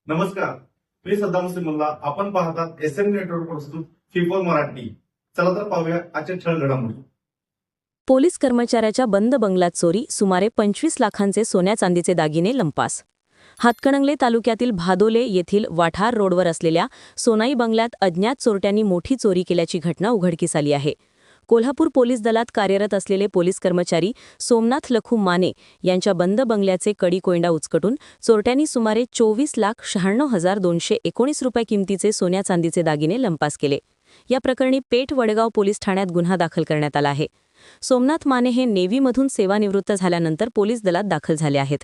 नमस्कार, मी सद्दाम मुस्लिमुल्ला. आपण पाहतात एसएम नेटवर्क प्रस्तुत फिफोल मराठी. चला तर पाहूया आजच्या ठळक घडामोडी. पोलीस कर्मचाऱ्याच्या बंद बंगल्यात चोरी, सुमारे 25 लाखांचे सोन्या चांदीचे दागिने लंपास. हातकणंगले तालुक्यातील भादोले येथील वाठार रोडवर असलेल्या सोनाई बंगल्यात अज्ञात चोरट्यांनी मोठी चोरी केल्याची घटना उघडकीस आली आहे. कोल्हापूर पोलीस दलात कार्यरत असलेले पोलीस कर्मचारी सोमनाथ लखू माने यांच्या बंद बंगल्याचे कडी कोयंडा उचकटून चोरट्यांनी सुमारे 24,96,219 रुपये किमतीचे सोन्या चांदीचे दागिने लंपास केले. या प्रकरणी पेठ वडगाव पोलीस ठाण्यात गुन्हा दाखल करण्यात आला आहे. सोमनाथ माने हे नेव्हीमधून सेवानिवृत्त झाल्यानंतर पोलीस दलात दाखल झाले आहेत.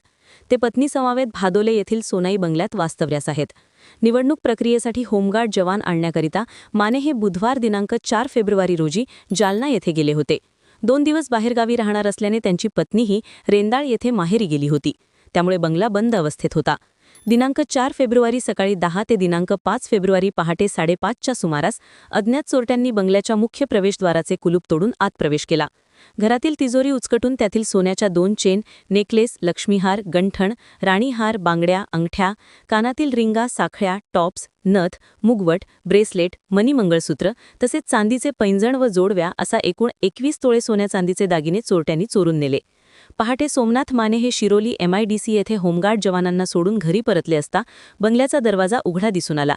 ते पत्नीसमवेत भादोले येथील सोनाई बंगल्यात वास्तव्यास आहेत. निवडणूक प्रक्रियेसाठी होमगार्ड जवान आणण्याकरिता माने हे बुधवार दिनांक 4 फेब्रुवारी रोजी जालना येथे गेले होते. 2 दिवस बाहेरगावी राहणार असल्याने त्यांची पत्नीही रेंदाळ येथे माहेरी गेली होती. त्यामुळे बंगला बंद अवस्थेत होता. दिनांक 4 फेब्रुवारी सकाळी 10 ते दिनांक 5 फेब्रुवारी पहाटे 5:30च्या सुमारास अज्ञात चोरट्यांनी बंगल्याच्या मुख्य प्रवेशद्वाराचे कुलूप तोडून आत प्रवेश केला. घरातील तिजोरी उचकटून त्यातील सोन्याच्या 2 चेन, नेकलेस, लक्ष्मीहार, गंठण, राणीहार, बांगड्या, अंगठ्या, कानातील रिंगा, साखळ्या, टॉप्स, नथ, मुगवट, ब्रेसलेट, मनी मंगळसूत्र तसेच चांदीचे पैंजण व जोडव्या असा एकूण 21 तोळे सोन्या चांदीचे दागिने चोरट्यांनी चोरून नेले. पहाटे सोमनाथ माने हे शिरोली MIDC येथे होमगार्ड जवानांना सोडून घरी परतले असता बंगल्याचा दरवाजा उघडा दिसून आला.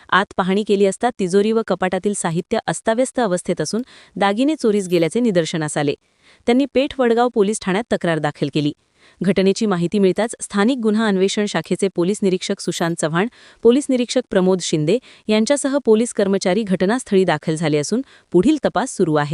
आत पाहणी केली असता तिजोरी व कपाटातील साहित्य अस्ताव्यस्त अवस्थेत असून दागिने चोरीस गेल्याचे निदर्शनास आले. त्यांनी पेठ वडगाव पोलीस ठाण्यात तक्रार दाखल केली. घटनेची माहिती मिळताच स्थानिक गुन्हा अन्वेषण शाखेचे पोलीस निरीक्षक सुशांत चव्हाण, पोलीस निरीक्षक प्रमोद शिंदे यांच्यासह पोलीस कर्मचारी घटनास्थळी दाखल झाले असून पुढील तपास सुरू आहे.